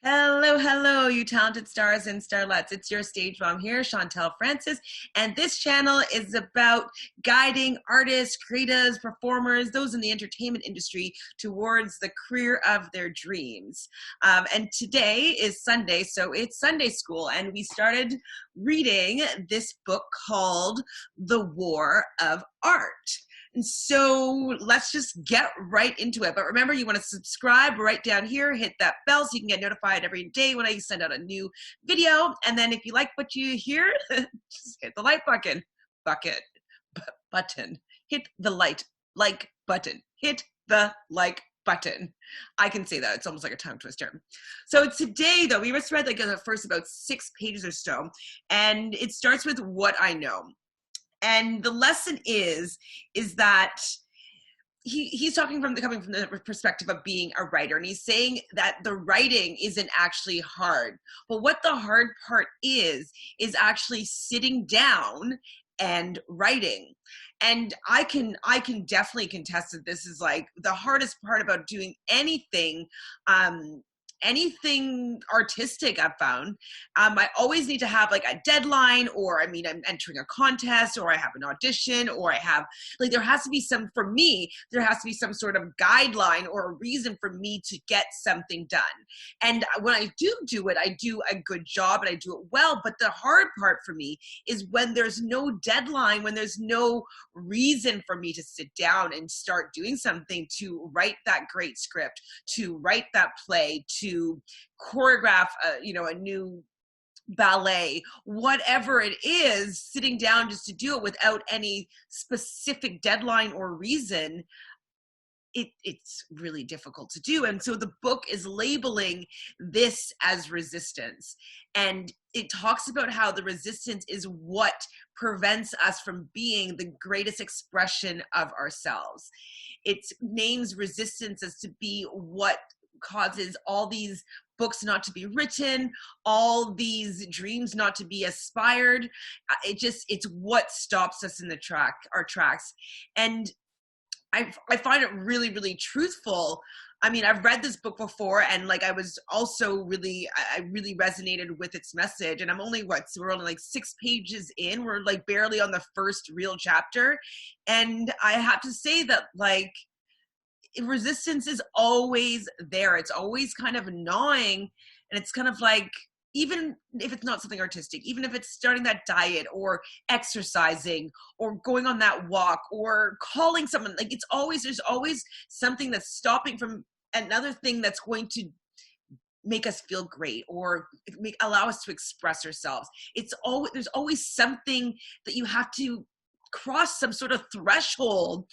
Hello, hello, you talented stars and starlets. It's your stage mom here, Chantele Francis, and this channel is about guiding artists, creatives, performers, those in the entertainment industry towards the career of their dreams. And today is Sunday, so it's Sunday school, and we started reading this book called The War of Art. And so let's just get right into it. But remember, you want to subscribe right down here, hit that bell so you can get notified every day when I send out a new video. And then if you like what you hear, just hit the like button. Hit the like button. Hit the like button. I can say that. It's almost like a tongue twister. So today, though, we just read like the first about 6 pages or so. And it starts with what I know. And the lesson is that he's talking coming from the perspective of being a writer, and he's saying that the writing isn't actually hard. But what the hard part is actually sitting down and writing. And I can definitely contest that this is like the hardest part about doing anything artistic. I've found I always need to have like a deadline, or I'm entering a contest, or I have an audition, or I have like there has to be some sort of guideline or a reason for me to get something done. And when I do it, I do a good job and I do it well. But the hard part for me is when there's no deadline, when there's no reason for me to sit down and start doing something, to write that great script, to write that play, to choreograph a new ballet, whatever it is, sitting down just to do it without any specific deadline or reason, it's really difficult to do. And so the book is labeling this as resistance. And it talks about how the resistance is what prevents us from being the greatest expression of ourselves. It names resistance as to be what causes all these books not to be written, all these dreams not to be aspired. It's what stops us in our tracks. And I find it really, really truthful. I mean, I've read this book before, and like I really resonated with its message. And I'm only we're only like 6 pages in. We're like barely on the first real chapter. And I have to say that like resistance is always there. It's always kind of gnawing, and it's kind of like, even if it's not something artistic, even if it's starting that diet or exercising or going on that walk or calling someone, like there's always something that's stopping from another thing that's going to make us feel great or allow us to express ourselves. There's always something that you have to cross, some sort of threshold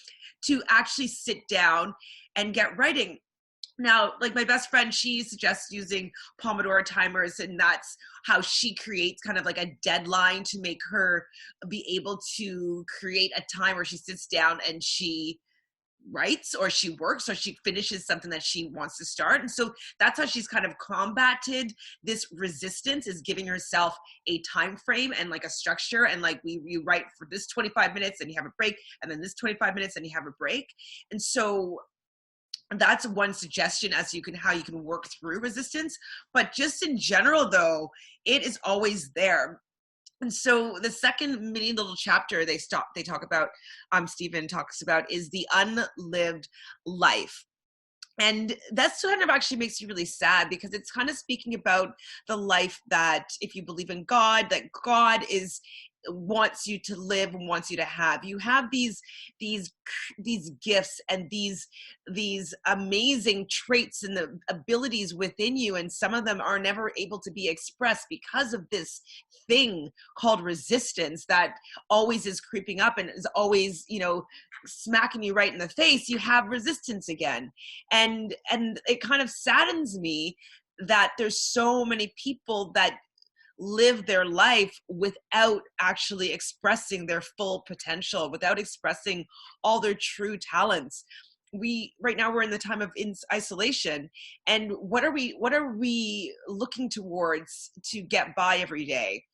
to actually sit down and get writing. Now, like my best friend, she suggests using Pomodoro timers, and that's how she creates kind of like a deadline to make her be able to create a time where she sits down and she writes, or she works, or she finishes something that she wants to start. And so that's how she's kind of combated this resistance, is giving herself a time frame and like a structure. And like you write for this 25 minutes and you have a break, and then this 25 minutes and you have a break. And so that's one suggestion as how you can work through resistance. But just in general, though, it is always there. And so the second mini little chapter they talk about, Steven talks about, is the unlived life. And that's kind of actually makes me really sad, because it's kind of speaking about the life that, if you believe in God, that God wants you to live and wants you to have. You have these gifts and these amazing traits and the abilities within you, and some of them are never able to be expressed because of this thing called resistance that always is creeping up and is always, smacking you right in the face. You have resistance again. And it kind of saddens me that there's so many people that live their life without actually expressing their full potential, without expressing all their true talents. Right now we're in the time of isolation, and what are we looking towards to get by every day?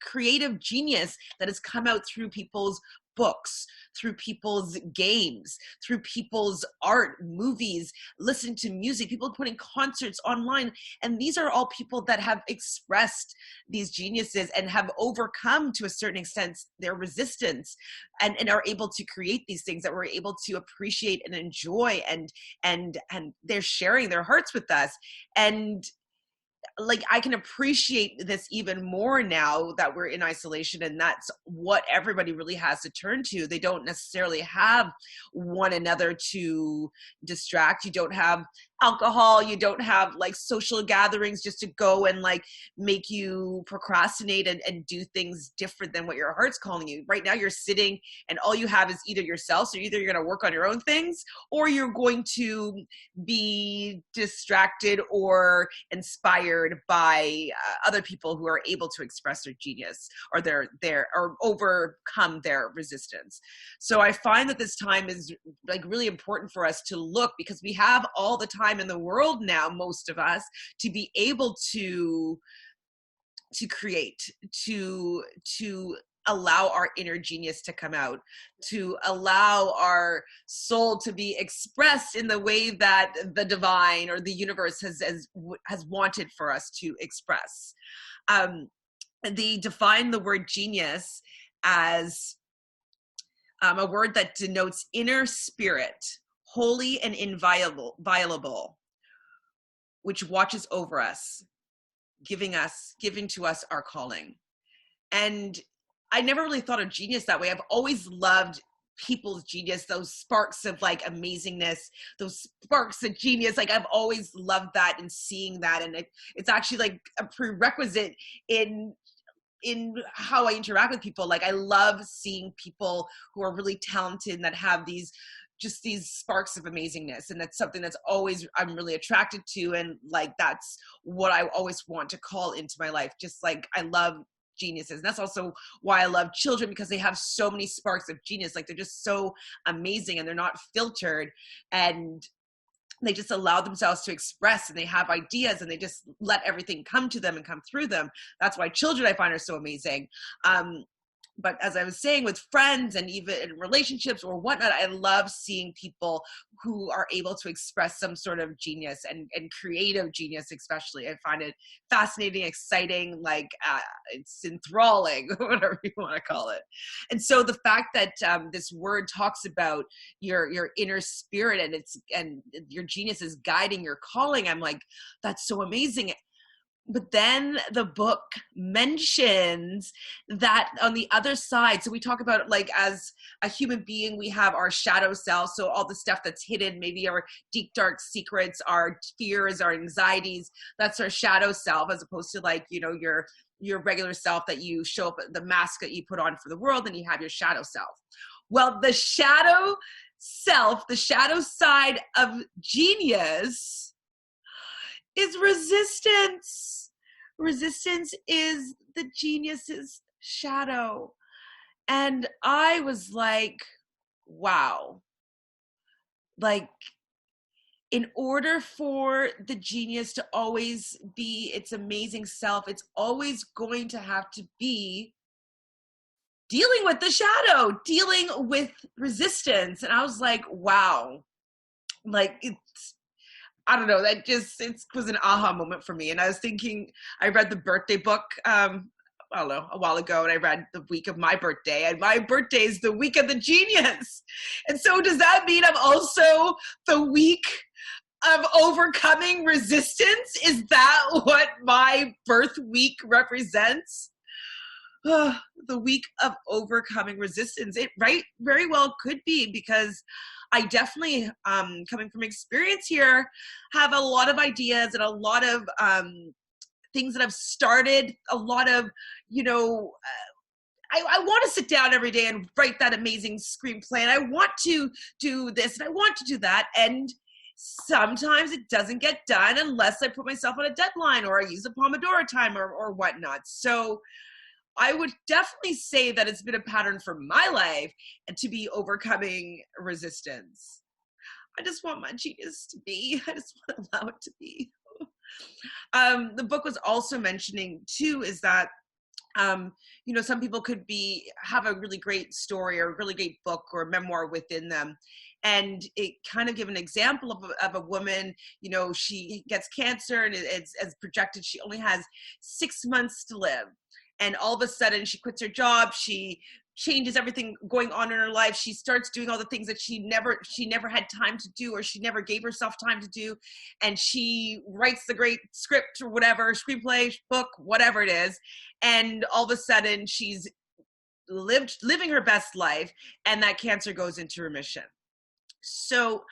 Creative genius that has come out through people's books, through people's games, through people's art, movies, listening to music, people putting concerts online. And these are all people that have expressed these geniuses and have overcome, to a certain extent, their resistance, and are able to create these things that we're able to appreciate and enjoy, and they're sharing their hearts with us. And like, I can appreciate this even more now that we're in isolation, and that's what everybody really has to turn to. They don't necessarily have one another to distract. You don't have alcohol, you don't have like social gatherings just to go and like make you procrastinate and do things different than what your heart's calling you. Right now you're sitting and all you have is either yourself, so either you're going to work on your own things, or you're going to be distracted or inspired by other people who are able to express their genius or their or overcome their resistance. So I find that this time is like really important for us to look, because we have all the time in the world now, most of us, to be able to create, to allow our inner genius to come out, to allow our soul to be expressed in the way that the divine or the universe has wanted for us to express. They define the word genius as a word that denotes inner spirit, holy and inviolable, which watches over us, giving to us our calling. And I never really thought of genius that way. I've always loved people's genius, those sparks of like amazingness, those sparks of genius. Like, I've always loved that and seeing that. And it's actually like a prerequisite in how I interact with people. Like, I love seeing people who are really talented and that have these sparks of amazingness. And that's something that's always, I'm really attracted to. And like, that's what I always want to call into my life. Just like, I love geniuses. And that's also why I love children, because they have so many sparks of genius. Like, they're just so amazing and they're not filtered, and they just allow themselves to express, and they have ideas, and they just let everything come to them and come through them. That's why children, I find, are so amazing. But as I was saying, with friends and even in relationships or whatnot, I love seeing people who are able to express some sort of genius and creative genius, especially. I find it fascinating, exciting, like it's enthralling, whatever you want to call it. And so the fact that this word talks about your inner spirit and your genius is guiding your calling, I'm like, that's so amazing. But then the book mentions that on the other side, so we talk about, like, as a human being, we have our shadow self. So all the stuff that's hidden, maybe our deep, dark secrets, our fears, our anxieties, that's our shadow self, as opposed to, like, you know, your regular self that you show up, the mask that you put on for the world, and you have your shadow self. Well, the shadow self, the shadow side of genius, is resistance. Resistance is the genius's shadow. And I was like, wow. Like, in order for the genius to always be its amazing self, it's always going to have to be dealing with the shadow, dealing with resistance. And I was like, wow. Like, I don't know, it was an aha moment for me. And I was thinking, I read the birthday book, I don't know, a while ago, and I read the week of my birthday, and my birthday is the week of the genius. And so does that mean I'm also the week of overcoming resistance? Is that what my birth week represents? The week of overcoming resistance. It very well could be, because I definitely, coming from experience here, have a lot of ideas and a lot of things that I've started, a lot of, you know, I want to sit down every day and write that amazing screenplay, and I want to do this and I want to do that. And sometimes it doesn't get done unless I put myself on a deadline or I use a Pomodoro timer or whatnot. So I would definitely say that it's been a pattern for my life, and to be overcoming resistance. I just want my genius to be. I just want to allow it to be. The book was also mentioning too, is that You know, some people could have a really great story or a really great book or memoir within them. And it kind of give an example of a woman, you know, she gets cancer and it's as projected, she only has 6 months to live. And all of a sudden she quits her job. She changes everything going on in her life. She starts doing all the things that she never had time to do, or she never gave herself time to do. And she writes the great script or whatever, screenplay, book, whatever it is. And all of a sudden she's living her best life, and that cancer goes into remission. So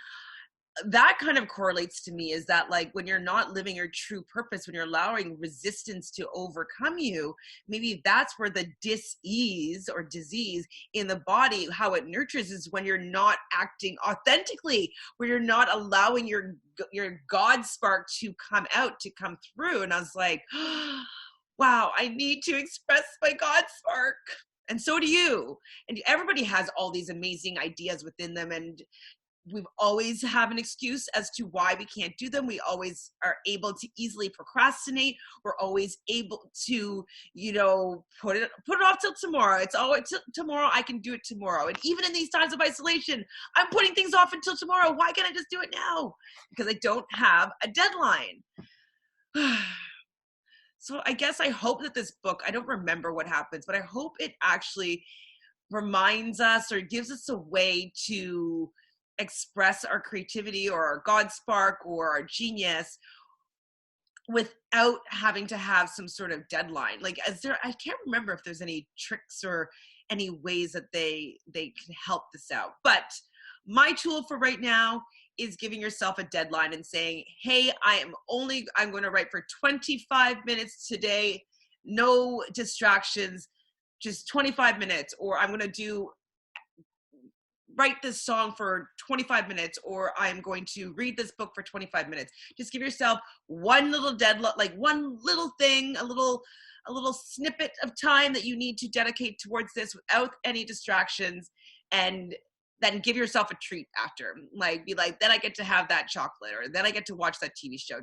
that kind of correlates to me, is that like when you're not living your true purpose, when you're allowing resistance to overcome you, maybe that's where the dis-ease or disease in the body, how it nurtures, is when you're not acting authentically, where you're not allowing your God spark to come out, to come through. And I was like, wow, I need to express my God spark. And so do you. And everybody has all these amazing ideas within them. And we've always have an excuse as to why we can't do them. We always are able to easily procrastinate. We're always able to, you know, put it off till tomorrow. It's always tomorrow. I can do it tomorrow. And even in these times of isolation, I'm putting things off until tomorrow. Why can't I just do it now? Because I don't have a deadline. So I guess I hope that this book, I don't remember what happens, but I hope it actually reminds us or gives us a way to express our creativity or our God spark or our genius without having to have some sort of deadline. Like, I can't remember if there's any tricks or any ways that they can help this out. But my tool for right now is giving yourself a deadline and saying, hey, I'm going to write for 25 minutes today, no distractions, just 25 minutes, or I'm going to write this song for 25 minutes, or I'm going to read this book for 25 minutes. Just give yourself one little deadline, like one little thing, a little snippet of time that you need to dedicate towards this without any distractions, and then give yourself a treat after. Like, be like, then I get to have that chocolate, or then I get to watch that TV show.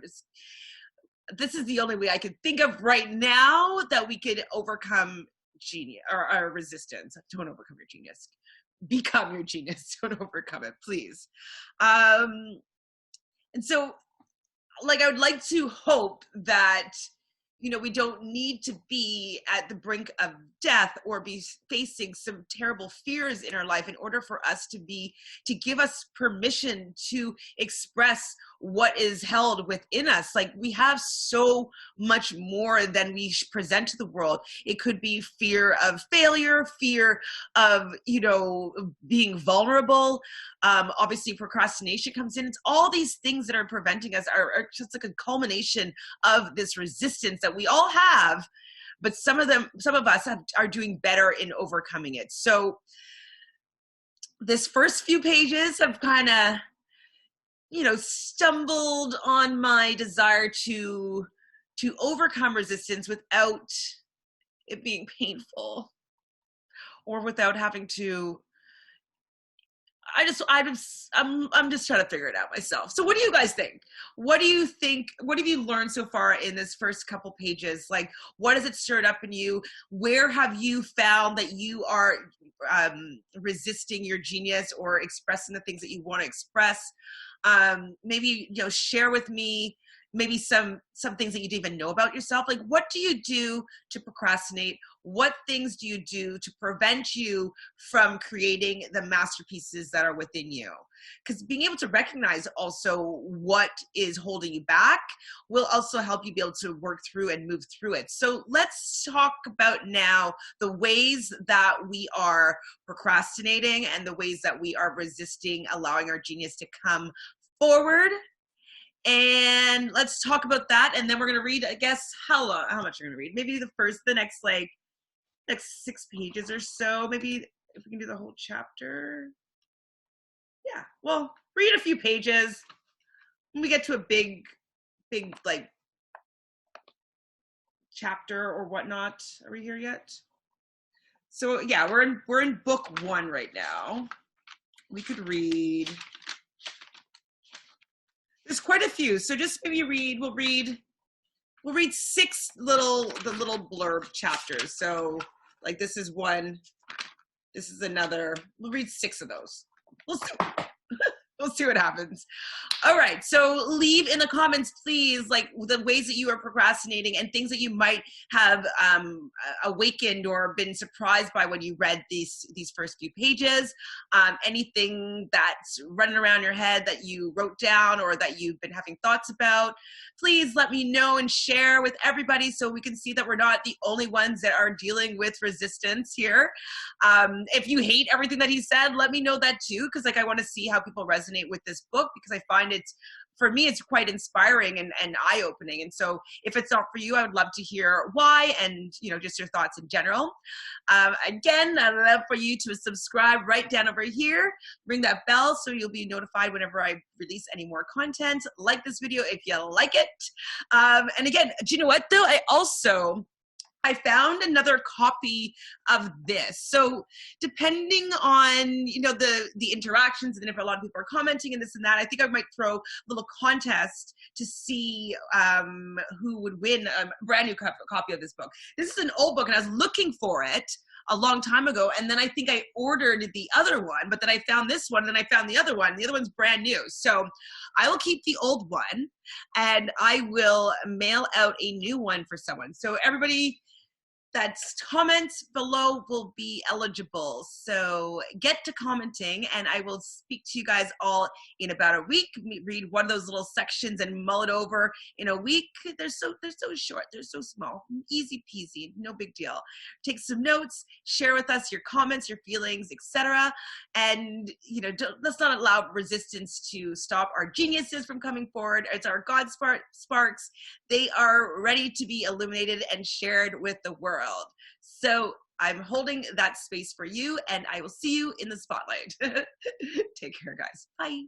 This is the only way I could think of right now that we could overcome genius or resistance. Don't overcome your genius. Become your genius. Don't overcome it, please. And so, like, I would like to hope that, you know, we don't need to be at the brink of death or be facing some terrible fears in our life in order for us to give us permission to express what is held within us. Like, we have so much more than we present to the world. It could be fear of failure, fear of, you know, being vulnerable. Obviously procrastination comes in. It's all these things that are preventing us, are just like a culmination of this resistance that we all have, but some of us are doing better in overcoming it. So this first few pages have kind of, you know, stumbled on my desire to overcome resistance without it being painful, or without having to, I'm just trying to figure it out myself. So what do you guys think? What do you think? What have you learned so far in this first couple pages? Like, what has it stirred up in you? Where have you found that you are resisting your genius or expressing the things that you want to express? Maybe, you know, share with me maybe some things that you didn't even know about yourself. Like, what do you do to procrastinate? What things do you do to prevent you from creating the masterpieces that are within you? Because being able to recognize also what is holding you back will also help you be able to work through and move through it. So let's talk about now the ways that we are procrastinating and the ways that we are resisting allowing our genius to come forward. And let's talk about that. And then we're going to read, I guess, how much we're going to read. Maybe the next 6 pages or so. Maybe if we can do the whole chapter. Yeah, well, read a few pages. When we get to a big like chapter or whatnot. Are we here yet? So yeah, we're in book 1 right now. We could read. There's quite a few, so just maybe we'll read we'll read the little blurb chapters. So like this is one, this is another. We'll read 6 of those. We'll see. We'll see what happens. All right, so leave in the comments, please, like the ways that you are procrastinating and things that you might have awakened or been surprised by when you read these first few pages. Anything that's running around your head that you wrote down or that you've been having thoughts about, please let me know and share with everybody so we can see that we're not the only ones that are dealing with resistance here. If you hate everything that he said, let me know that too, because like I want to see how people resonate with this book, because I find it's, for me, it's quite inspiring and eye-opening. And so if it's not for you, I would love to hear why and, you know, just your thoughts in general. Again, I'd love for you to subscribe right down over here. Ring that bell so you'll be notified whenever I release any more content. Like this video if you like it. And again, do you know what though? I found another copy of this. So depending on, you know, the interactions and if a lot of people are commenting and this and that, I think I might throw a little contest to see who would win a brand new copy of this book. This is an old book and I was looking for it a long time ago, and then I think I ordered the other one, but then I found this one, and then I found the other one. The other one's brand new. So I will keep the old one and I will mail out a new one for someone. So everybody that's comments below will be eligible. So get to commenting and I will speak to you guys all in about a week. Read one of those little sections and mull it over in a week. They're so short, they're so small, easy peasy, no big deal. Take some notes, share with us your comments, your feelings, etc. And you know, let's not allow resistance to stop our geniuses from coming forward. It's our God sparks. They are ready to be illuminated and shared with the world. So I'm holding that space for you and I will see you in the spotlight. Take care, guys. Bye.